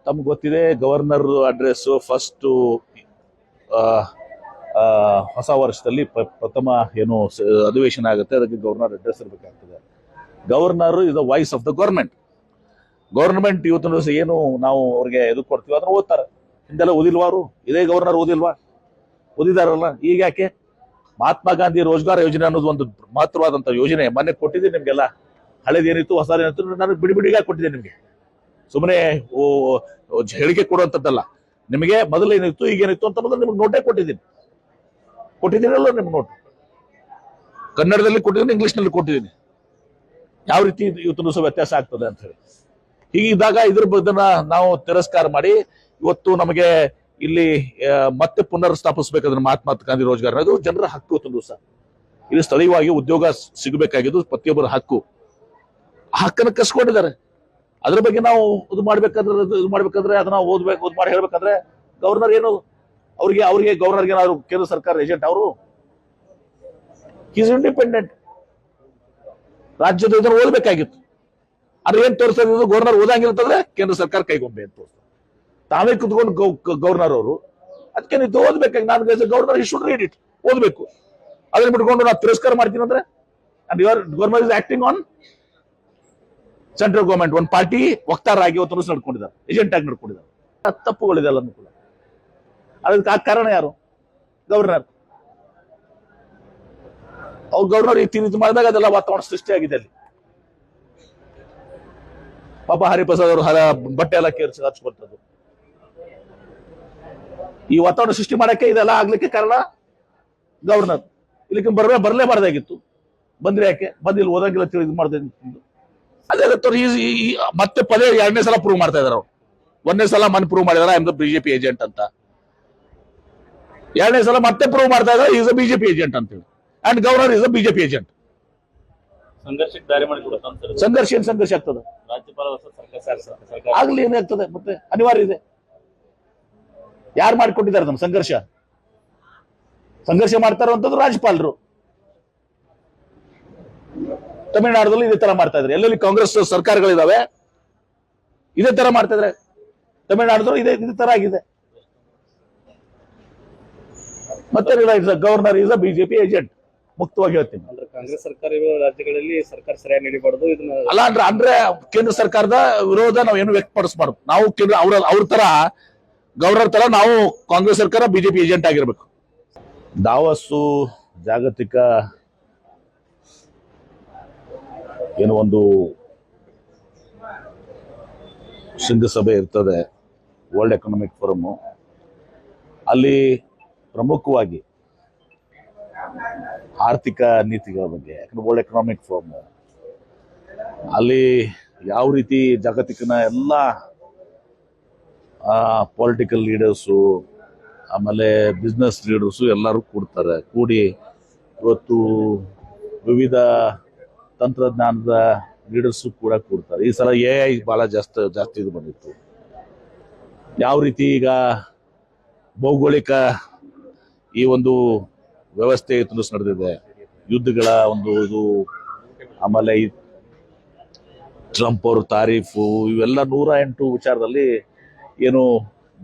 ತಮ್ಗೆ ಗೊತ್ತಿದೆ governor address first ಹೊಸ ವರ್ಷದಲ್ಲಿ ಪ್ರಥಮ ಏನು ಅಧಿವೇಶನ ಆಗುತ್ತೆ, ಅದಕ್ಕೆ ಗವರ್ನರ್ ಅಡ್ರೆಸ್ ಇರಬೇಕಾಗ್ತದೆ. Governor is the voice of the government ಇವತ್ತಿನ ದಿವಸ ಏನು ನಾವು ಅವ್ರಿಗೆ ಎದು ಕೊಡ್ತೀವಿ ಅದನ್ನ ಓದ್ತಾರೆ. ಹಿಂದೆಲ್ಲ ಓದಿಲ್ವಾ ಅವರು? ಇದೇ ಗವರ್ನರ್ ಓದಿಲ್ವಾ? ಓದಿದಾರಲ್ಲ. ಈಗ ಯಾಕೆ ಮಹಾತ್ಮ ಗಾಂಧಿ ರೋಜ್ಗಾರ್ ಯೋಜನೆ ಅನ್ನೋದು ಒಂದು ಮಹತ್ವವಾದಂತ ಯೋಜನೆ ಮೊನ್ನೆ ಕೊಟ್ಟಿದ್ದೀನಿ ನಿಮ್ಗೆಲ್ಲ. ಹಳೇದೇನಿತ್ತು ಹೊಸದೇನಿತ್ತು ನಾನು ಬಿಡಿಬಿಡಿಗಾಗಿ ಕೊಟ್ಟಿದ್ದೆ ನಿಮ್ಗೆ. ಸುಮ್ಮನೆ ಹೇಳಿಕೆ ಕೊಡುವಂಥದ್ದಲ್ಲ. ನಿಮಗೆ ಮೊದಲೇನಿತ್ತು ಈಗೇನಿತ್ತು ಅಂತ ಮೊದಲು ನಿಮ್ಗೆ ನೋಟೇ ಕೊಟ್ಟಿದ್ದೀನಲ್ಲ. ನಿಮ್ಗೆ ನೋಟ್ ಕನ್ನಡದಲ್ಲಿ ಕೊಟ್ಟಿದ್ದೀನಿ, ಇಂಗ್ಲಿಷ್ನಲ್ಲಿ ಕೊಟ್ಟಿದ್ದೀನಿ. ಯಾವ ರೀತಿ ಇವತ್ತು ಸಹ ವ್ಯತ್ಯಾಸ ಆಗ್ತದೆ ಅಂತ ಹೇಳಿ. ಹೀಗಿದ್ದಾಗ ಇದನ್ನ ನಾವು ತಿರಸ್ಕಾರ ಮಾಡಿ ಇವತ್ತು ನಮಗೆ ಇಲ್ಲಿ ಮತ್ತೆ ಪುನರ್ ಸ್ಥಾಪಿಸಬೇಕಾದ್ರೆ ಮಹಾತ್ಮ ಗಾಂಧಿ ರೋಜ್ಗಾರ್ ಅನ್ನೋದು ಜನರ ಹಕ್ಕು. ಇವತ್ತು ದಿವಸ ಇಲ್ಲಿ ಸ್ಥಳೀಯವಾಗಿ ಉದ್ಯೋಗ ಸಿಗಬೇಕಾಗಿದ್ದು ಪ್ರತಿಯೊಬ್ಬರ ಹಕ್ಕು. ಹಕ್ಕನ್ನು ಕಸ್ಕೊಂಡಿದ್ದಾರೆ. ಅದ್ರ ಬಗ್ಗೆ ನಾವು ಇದು ಮಾಡ್ಬೇಕಾದ್ರೆ ಅದನ್ನ ಓದ್ ಮಾಡಿ ಹೇಳ್ಬೇಕಾದ್ರೆ ಗವರ್ನರ್ ಏನು ಅವ್ರಿಗೆ ಗವರ್ನರ್ಗೆ ಏನಾದ್ರು ಕೇಂದ್ರ ಸರ್ಕಾರ ಏಜೆಂಟ್? ಅವರು ಈಸ್ ಇಂಡಿಪೆಂಡೆಂಟ್. ರಾಜ್ಯದ ಇದನ್ನು ಓದಬೇಕಾಗಿತ್ತು. ಅದ್ರ ಏನ್ ತೋರಿಸ್ತಾ ಇದ್ದು ಗವರ್ನರ್ ಓದಂಗಿರ್ತಂದ್ರೆ ಕೇಂದ್ರ ಸರ್ಕಾರ ಕೈಗೊಂಬೆ ಅಂತ ತೋರಿಸ್ತಾರೆ. ತಾವೇ ಕುತ್ಕೊಂಡು ಗವರ್ನರ್ ಅವರು ಅದಕ್ಕೆ ನೀವು ಓದ್ಬೇಕಾಗಿ ನಾನು ಗವರ್ನರ್ ಈ ಶುಡ್ ರೀಡ್ ಇಟ್, ಓದ್ಬೇಕು. ಅದನ್ನ ಬಿಟ್ಕೊಂಡು ನಾವು ತಿರಸ್ಕಾರ ಮಾಡ್ತೀನಿ ಅಂದ್ರೆ governor is acting on central government. ಒಂದು ಪಾರ್ಟಿ ವಕ್ತಾರರಾಗಿ ಇವತ್ತು ನಡ್ಕೊಂಡಿದ್ದಾರೆ, ಏಜೆಂಟ್ ಆಗಿ ನಡ್ಕೊಂಡಿದ್ದಾರೆ. ತಪ್ಪುಗಳಿದೆ ಎಲ್ಲ ಕೂಡ. ಅದಕ್ಕೆ ಆ ಕಾರಣ ಯಾರು? ಗವರ್ನರ್. ಅವ್ರು ಗವರ್ನರ್ ಈ ರೀತಿ ಮಾಡಿದಾಗ ಅದೆಲ್ಲ ವಾತಾವರಣ ಸೃಷ್ಟಿಯಾಗಿದೆ ಅಲ್ಲಿ. ಪಾಪ ಹರಿಪ್ರಸಾದ್ ಅವರು ಬಟ್ಟೆ ಎಲ್ಲ ಕೇರಿಸಿ ಹಚ್ಕೊಳ್ತದ್ದು. ಈ ವಾತಾವರಣ ಸೃಷ್ಟಿ ಮಾಡಕ್ಕೆ ಇದೆಲ್ಲ ಆಗ್ಲಿಕ್ಕೆ ಕಾರಣ ಗವರ್ನರ್. ಇಲ್ಲಿಗೆ ಬರಲೇಬಾರ್ದಾಗಿತ್ತು. ಬಂದ್ರೆ ಯಾಕೆ ಬಂದಿಲ್ಲ? ಓದಂಗಿಲ್ಲ ತಿಳಿ ಇದು ಮಾಡ್ತಾ. ಅದೇ ಮತ್ತೆ ಪದೇ ಎರಡನೇ ಸಲ ಪ್ರೂವ್ ಮಾಡ್ತಾ ಇದಾರೆ ಅವ್ರು. ಒಂದನೇ ಸಲ ಪ್ರೂವ್ ಮಾಡಿದಾರೆ I am the BJP agent ಅಂತ. ಎರಡನೇ ಸಲ ಮತ್ತೆ ಪ್ರೂವ್ ಮಾಡ್ತಾ ಇದ್ದಾರೆ ಈಸ್ ಅ ಬಿಜೆಪಿ ಏಜೆಂಟ್ ಅಂತ ಹೇಳಿ. And governor is a BJP agent. ಸಂಘರ್ಷ ಏನ್ ಸಂಘರ್ಷ ಆಗ್ತದೆ? ಆಗ್ಲಿ ಏನಾಗ್ತದೆ? ಮತ್ತೆ ಅನಿವಾರ್ಯ ಇದೆ. ಯಾರು ಮಾಡಿಕೊಟ್ಟಿದ್ದಾರೆ ನಮ್ಮ ಸಂಘರ್ಷ ಮಾಡ್ತಾ ಇರುವಂತದ್ದು ರಾಜ್ಯಪಾಲರು. ತಮಿಳುನಾಡಲ್ಲಿ ಇದೇ ತರ ಮಾಡ್ತಾ ಇದ್ರೆ. ಎಲ್ಲೆಲ್ಲಿ ಕಾಂಗ್ರೆಸ್ ಸರ್ಕಾರಗಳಿದಾವೆ ಇದೇ ತರ ಮಾಡ್ತಾ ಇದ್ರೆ. ತಮಿಳುನಾಡದಲ್ಲೂ ಇದೇ ತರ ಆಗಿದೆ. ಮತ್ತೆ governor is a BJP agent. ಮುಕ್ತವಾಗಿ ಹೇಳ್ತೀನಿ. ಕಾಂಗ್ರೆಸ್ ಸರ್ಕಾರ ಇರುವ ರಾಜ್ಯಗಳಲ್ಲಿ ಸರ್ಕಾರ ಸರಿಯಾಗಿ ನಡೀಬಾರ್ದು. ಇದನ್ನ ಅಲ್ಲ ಅಂದ್ರೆ ಕೇಂದ್ರ ಸರ್ಕಾರದ ವಿರೋಧ ನಾವು ಏನು ವ್ಯಕ್ತಪಡಿಸಬಾರ್ದು. ನಾವು ಅವ್ರ ತರ ಗವರ್ನರ್ ತರ ನಾವು ಕಾಂಗ್ರೆಸ್ ಸರ್ಕಾರ ಬಿಜೆಪಿ ಏಜೆಂಟ್ ಆಗಿರ್ಬೇಕು. ದಾವಸ್ಸು ಜಾಗತಿಕ ಏನು ಒಂದು ಶೃಂಗಸಭೆ ಇರ್ತದೆ, ವರ್ಲ್ಡ್ ಎಕನಾಮಿಕ್ ಫೋರಮ್. ಅಲ್ಲಿ ಪ್ರಮುಖವಾಗಿ ಆರ್ಥಿಕ ನೀತಿಗಳ ಬಗ್ಗೆ, ಯಾಕಂದ್ರೆ ವರ್ಲ್ಡ್ ಎಕನಾಮಿಕ್ ಫೋರಮ್ ಅಲ್ಲಿ ಯಾವ ರೀತಿ ಜಾಗತಿಕನ ಎಲ್ಲ ಪೊಲಿಟಿಕಲ್ ಲೀಡರ್ಸು ಆಮೇಲೆ ಬಿಸ್ನೆಸ್ ಲೀಡರ್ಸು ಎಲ್ಲರೂ ಕೂಡಿ ಇವತ್ತು ವಿವಿಧ ತಂತ್ರಜ್ಞಾನದ ಲೀಡರ್ಸು ಕೂಡ ಕೂಡ್ತಾರೆ. ಈ ಸಲ AI ಬಹಳ ಜಾಸ್ತಿ ಇದು ಬಂದಿತ್ತು. ಯಾವ ರೀತಿ ಈಗ ಭೌಗೋಳಿಕ ಈ ಒಂದು ವ್ಯವಸ್ಥೆ ನಡೆದಿದೆ, ಯುದ್ಧಗಳ ಒಂದು ಇದು, ಆಮೇಲೆ ಟ್ರಂಪ್ ಅವರು ತಾರೀಫು, ಇವೆಲ್ಲ 108 ವಿಚಾರದಲ್ಲಿ ಏನು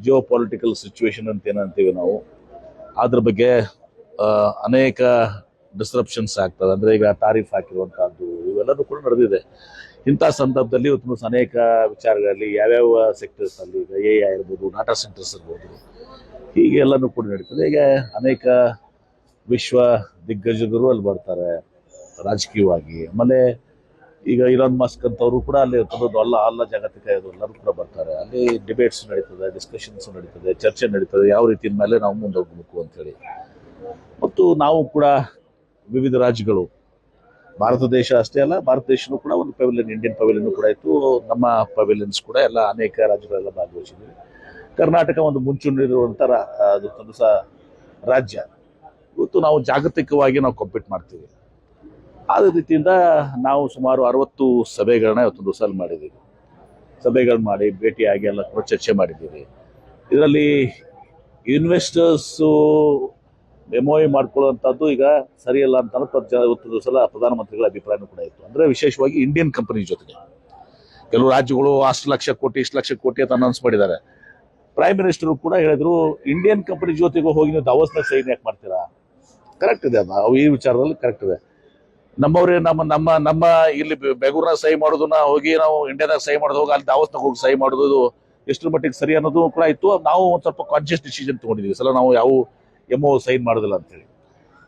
ಜಿಯೋ ಪೊಲಿಟಿಕಲ್ ಸಿಚುವೇಶನ್ ಅಂತ ಏನಂತೀವಿ ನಾವು, ಅದ್ರ ಬಗ್ಗೆ ಅನೇಕ ಡಿಸ್ರಪ್ಷನ್ಸ್ ಆಗ್ತದೆ. ಅಂದ್ರೆ ಈಗ ತಾರೀಫ್ ಹಾಕಿರುವಂತಹದ್ದು ಇವೆಲ್ಲನೂ ಕೂಡ ನಡೆದಿದೆ. ಇಂಥ ಸಂದರ್ಭದಲ್ಲಿ ಇವತ್ತು ಅನೇಕ ವಿಚಾರಗಳಲ್ಲಿ ಯಾವ್ಯಾವ ಸೆಕ್ಟರ್ಸ್ ಅಲ್ಲಿ ಈಗ AI ಇರ್ಬೋದು, ಡಾಟಾ ಸೆಂಟರ್ಸ್ ಇರ್ಬೋದು, ಹೀಗೆ ಎಲ್ಲನೂ ಕೂಡ ನಡೀತದೆ. ಈಗ ಅನೇಕ ವಿಶ್ವ ದಿಗ್ಗಜರು ಅಲ್ಲಿ ಬರ್ತಾರೆ ರಾಜಕೀಯವಾಗಿ. ಆಮೇಲೆ ಈಗ ಇಲಾನ್ ಮಸ್ಕ್ ಅಂತವರು ಕೂಡ ಅಲ್ಲಿ ಅಲ್ಲ ಜಾಗತಿಕ ಇದು ಎಲ್ಲರೂ ಕೂಡ ಬರ್ತಾರೆ. ಅಲ್ಲಿ ಡಿಬೇಟ್ಸ್ ನಡೀತದೆ, ಡಿಸ್ಕಷನ್ಸ್ ನಡೀತದೆ, ಚರ್ಚೆ ನಡೀತದೆ, ಯಾವ ರೀತಿಯ ಮೇಲೆ ನಾವು ಮುಂದೋಗ್ಬೇಕು ಅಂತೇಳಿ. ಮತ್ತು ನಾವು ಕೂಡ ವಿವಿಧ ರಾಜ್ಯಗಳು, ಭಾರತ ದೇಶ ಅಷ್ಟೇ ಅಲ್ಲ, ಭಾರತ ದೇಶನೂ ಕೂಡ ಒಂದು ಪವೆಲಿಯನ್, ಇಂಡಿಯನ್ ಪವೆಲಿಯನ್ ಕೂಡ ಇತ್ತು. ನಮ್ಮ ಪವೆಲಿಯನ್ಸ್ ಕೂಡ ಎಲ್ಲ ಅನೇಕ ರಾಜ್ಯಗಳೆಲ್ಲ ಭಾಗವಹಿಸಿದ್ವಿ. ಕರ್ನಾಟಕ ಒಂದು ಮುಂಚೂಣಿರುವಂಥ ರಾಜ್ಯ. ಇವತ್ತು ನಾವು ಜಾಗತಿಕವಾಗಿ ನಾವು ಕಾಂಪೀಟ್ ಮಾಡ್ತೀವಿ. ಆದ ರೀತಿಯಿಂದ ನಾವು ಸುಮಾರು 60 ಸಭೆಗಳನ್ನ ಇವತ್ತು ದಿವಸ ಮಾಡಿದ್ದೀವಿ. ಸಭೆಗಳು ಮಾಡಿ ಭೇಟಿಯಾಗಿ ಎಲ್ಲ ಕೂಡ ಚರ್ಚೆ ಮಾಡಿದ್ದೀವಿ. ಇದರಲ್ಲಿ ಇನ್ವೆಸ್ಟರ್ಸು MOU ಮಾಡ್ಕೊಳ್ಳುವಂಥದ್ದು ಈಗ ಸರಿಯಲ್ಲ ಅಂತ ಇವತ್ತು ಸಲ ಪ್ರಧಾನಮಂತ್ರಿಗಳ ಅಭಿಪ್ರಾಯನೂ ಕೂಡ ಇತ್ತು. ಅಂದರೆ ವಿಶೇಷವಾಗಿ ಇಂಡಿಯನ್ ಕಂಪನಿ ಜೊತೆಗೆ ಕೆಲವು ರಾಜ್ಯಗಳು ಅಷ್ಟು ಲಕ್ಷ ಕೋಟಿ ಇಷ್ಟು ಲಕ್ಷ ಕೋಟಿ ಅಂತ ಅನೌನ್ಸ್ ಮಾಡಿದ್ದಾರೆ. ಪ್ರೈಮ್ ಮಿನಿಸ್ಟರ್ ಕೂಡ ಹೇಳಿದ್ರು ಇಂಡಿಯನ್ ಕಂಪನಿ ಜೊತೆಗೂ ಹೋಗಿ ನೀವು ದಾವೋಸ್ನಾಗ ಸೈನ್ ಯಾಕೆ ಮಾಡ್ತೀರಾ? ಕರೆಕ್ಟ್ ಇದೆ, ಅವು ಈ ವಿಚಾರದಲ್ಲಿ ಕರೆಕ್ಟ್ ಇದೆ. ನಮ್ಮವ್ರೆ ನಮ್ಮ ನಮ್ಮ ನಮ್ಮ ಇಲ್ಲಿ ಬೆಂಗಳೂರಿನಾಗ ಸಹಿ ಮಾಡೋದನ್ನ ಹೋಗಿ ನಾವು ಇಂಡಿಯಾದಾಗ ಸಹಿ ಮಾಡೋದು ಹೋಗಿ ಅಲ್ಲಿ ದಾವೋಸ್ನಾಗ ಹೋಗಿ ಸಹಿ ಮಾಡೋದು ಎಷ್ಟರ ಮಟ್ಟಿಗೆ ಸರಿ ಅನ್ನೋದು ಕೂಡ ಇತ್ತು. ನಾವು ಒಂದು ಸ್ವಲ್ಪ ಕಾನ್ಶಿಯಸ್ ಡಿಸಿಷನ್ ತಗೊಂಡಿದ್ವಿ, ಸಲ ನಾವು ಯಾವ MOU ಸೈನ್ ಮಾಡೋದಿಲ್ಲ ಅಂತೇಳಿ.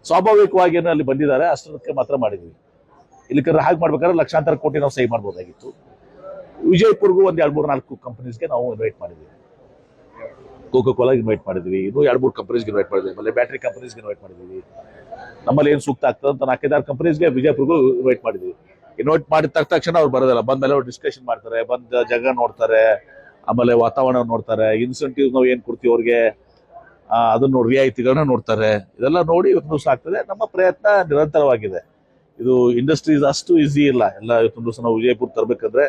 ಸ್ವಾಭಾವಿಕವಾಗಿ ಏನು ಅಲ್ಲಿ ಬಂದಿದ್ದಾರೆ ಅಷ್ಟಕ್ಕೆ ಮಾತ್ರ ಮಾಡಿದ್ವಿ. ಇಲ್ಲಿ ಹಾಗೆ ಮಾಡ್ಬೇಕಾದ್ರೆ ಲಕ್ಷಾಂತರ ಕೋಟಿ ನಾವು ಸಹಿ ಮಾಡ್ಬೋದಾಗಿತ್ತು. ವಿಜಯಪುರ್ಗೂ ಒಂದು 2-3-4 ಕಂಪನೀಸ್ಗೆ ನಾವು ಇನ್ವೈಟ್ ಮಾಡಿದ್ವಿ. ಕೋಕೋ ಕೋಲಾಗೆ ಇನ್ವೈಟ್ ಮಾಡಿದ್ವಿ, ಇನ್ನೂ 2-3 ಕಂಪನೀಸ್ಗೆ ಇನ್ವೈಟ್ ಮಾಡಿದ್ವಿ, ಆಮೇಲೆ ಬ್ಯಾಟ್ರಿ ಕಂಪನೀಸ್ಗೆ ಇನ್ವೈಟ್ ಮಾಡಿದ್ವಿ. ನಮ್ಮಲ್ಲಿ ಏನು ಸೂಕ್ತ ಆಗ್ತದೆ ಅಂತ 4-5 ಕಂಪನೀಸ್ಗೆ ವಿಜಯಪುರ್ಗೂ ಇನ್ವೈಟ್ ಮಾಡಿದ್ವಿ. ಇನ್ವೈಟ್ ಮಾಡಿದ ತಕ್ಷಣ ಅವ್ರು ಬರೋದಿಲ್ಲ, ಬಂದ್ಮೇಲೆ ಅವ್ರು ಡಿಸ್ಕಷನ್ ಮಾಡ್ತಾರೆ, ಬಂದ ಜಾಗ ನೋಡ್ತಾರೆ, ಆಮೇಲೆ ವಾತಾವರಣ ನೋಡ್ತಾರೆ, ಇನ್ಸೆಂಟಿವ್ ನಾವು ಏನು ಕೊಡ್ತೀವಿ ಅವ್ರಿಗೆ ಅದನ್ನು ರಿಯಾಯಿತಿಗಳನ್ನ ನೋಡ್ತಾರೆ. ಇದೆಲ್ಲ ನೋಡಿ ಇವತ್ತು ದಿವಸ ಆಗ್ತದೆ. ನಮ್ಮ ಪ್ರಯತ್ನ ನಿರಂತರವಾಗಿದೆ. ಇದು ಇಂಡಸ್ಟ್ರೀಸ್ ಅಷ್ಟು ಈಸಿ ಇಲ್ಲ. ಎಲ್ಲ ಇವತ್ತು ದಿವಸ ನಾವು ವಿಜಯಪುರ ತರಬೇಕಂದ್ರೆ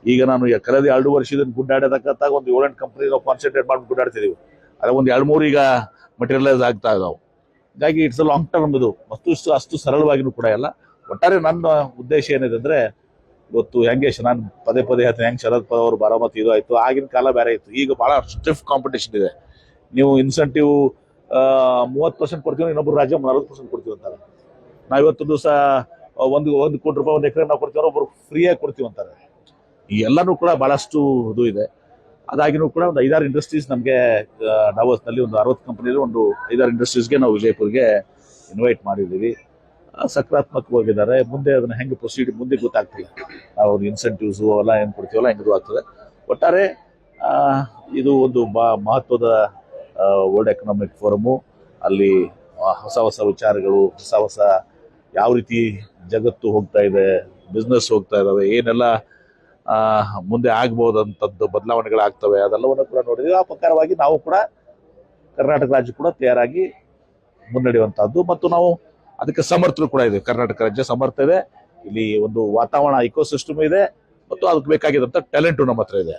ಈಗ ನಾನು ಕಳೆದ 2 ವರ್ಷದಿಂದ ಗುಡ್ಡಾಡೋದಕ್ಕಂತ ಒಂದು 7-8 ಕಂಪನಿ ನಾವು ಕಾನ್ಸಂಟ್ರೇಟ್ ಮಾಡಿ ಗುಡ್ಡಾಡ್ತಿದೀವಿ. ಅದೇ ಒಂದು 2-3 ಈಗ ಮಟೀರಿಯಲೈಸ್ ಆಗ್ತಾ ಇದಾವೆ. ಹೀಗಾಗಿ ಇಟ್ಸ್ ಲಾಂಗ್ ಟರ್ಮ್. ಇದು ಅಷ್ಟು ಸರಳವಾಗಿನೂ ಕೂಡ ಇಲ್ಲ. ಒಟ್ಟಾರೆ ನನ್ನ ಉದ್ದೇಶ ಏನಿದೆ ಅಂದ್ರೆ, ಇವತ್ತು ಹೆಂಗೆ ನಾನು ಪದೇ ಹೇಳ್ತೀನಿ, ಹೆಂಗೆ ಶರದ್ ಪವಾರ್ ಅವರು ಬಾರಾಮತಿ ಇದು ಆಯ್ತು, ಆಗಿನ ಕಾಲ ಬೇರೆ ಇತ್ತು. ಈಗ ಬಹಳ ಸ್ಟಿಫ್ ಕಾಂಪಿಟೇಷನ್ ಇದೆ. ನೀವು ಇನ್ಸೆಂಟಿವ್ 30% ಕೊಡ್ತೀವಿ, ಇನ್ನೊಬ್ರು ರಾಜ್ಯ 40% ಕೊಡ್ತೀವಿ ಅಂತಾರೆ. ನಾವು ಇವತ್ತು ದಿವಸ 1 ಕೋಟಿ ರೂಪಾಯಿ 1 ಎಕರೆ ನಾವು ಕೊಡ್ತೀವಿ, ಒಬ್ರು ಫ್ರೀಯಾಗಿ ಕೊಡ್ತೀವಿ ಅಂತಾರೆ. ಈ ಎಲ್ಲನೂ ಕೂಡ ಬಹಳಷ್ಟು ಇದು ಇದೆ. ಅದಾಗಿನೂ ಕೂಡ ಒಂದು 5-6 ಇಂಡಸ್ಟ್ರೀಸ್ ನಮಗೆ ಡಾವೋಸ್ನಲ್ಲಿ ಒಂದು 60 ಕಂಪನಿಲಿ ಒಂದು 5-6 ಇಂಡಸ್ಟ್ರೀಸ್ಗೆ ನಾವು ವಿಜಯಪುರ್ಗೆ ಇನ್ವೈಟ್ ಮಾಡಿದ್ದೀವಿ. ಸಕಾರಾತ್ಮಕವಾಗಿದ್ದಾರೆ. ಮುಂದೆ ಅದನ್ನ ಹೆಂಗೆ ಪ್ರೊಸೀಡ್ ಮುಂದೆ ಗೊತ್ತಾಗ್ತಿಲ್ಲ. ನಾವು ಇನ್ಸೆಂಟಿವ್ಸು ಎಲ್ಲ ಏನು ಕೊಡ್ತೀವಲ್ಲ ಹೆಂಗೆ ಆಗ್ತದೆ. ಒಟ್ಟಾರೆ ಇದು ಒಂದು ಮಹತ್ವದ ವರ್ಲ್ಡ್ ಎಕನಾಮಿಕ್ ಫೋರಮು. ಅಲ್ಲಿ ಹೊಸ ವಿಚಾರಗಳು, ಹೊಸ ಯಾವ ರೀತಿ ಜಗತ್ತು ಹೋಗ್ತಾ ಇದೆ, ಬಿಸ್ನೆಸ್ ಹೋಗ್ತಾ ಇದಾವೆ, ಏನೆಲ್ಲ ಮುಂದೆ ಆಗ್ಬೋದಂಥದ್ದು ಬದಲಾವಣೆಗಳಾಗ್ತವೆ, ಅದೆಲ್ಲವನ್ನು ಕೂಡ ನೋಡಿದ್ವಿ. ಆ ಪ್ರಕಾರವಾಗಿ ನಾವು ಕೂಡ ಕರ್ನಾಟಕ ರಾಜ್ಯ ಕೂಡ ತಯಾರಾಗಿ ಮುನ್ನಡೆಯುವಂತಹದ್ದು ಮತ್ತು ನಾವು ಅದಕ್ಕೆ ಸಮರ್ಥರು ಕೂಡ ಇದೆ. ಕರ್ನಾಟಕ ರಾಜ್ಯ ಸಮರ್ಥ ಇದೆ. ಇಲ್ಲಿ ಒಂದು ವಾತಾವರಣ ಇಕೋಸಿಸ್ಟಮ್ ಇದೆ ಮತ್ತು ಅದಕ್ಕೆ ಬೇಕಾಗಿದ್ದಂಥ ಟ್ಯಾಲೆಂಟು ನಮ್ಮ ಹತ್ರ ಇದೆ.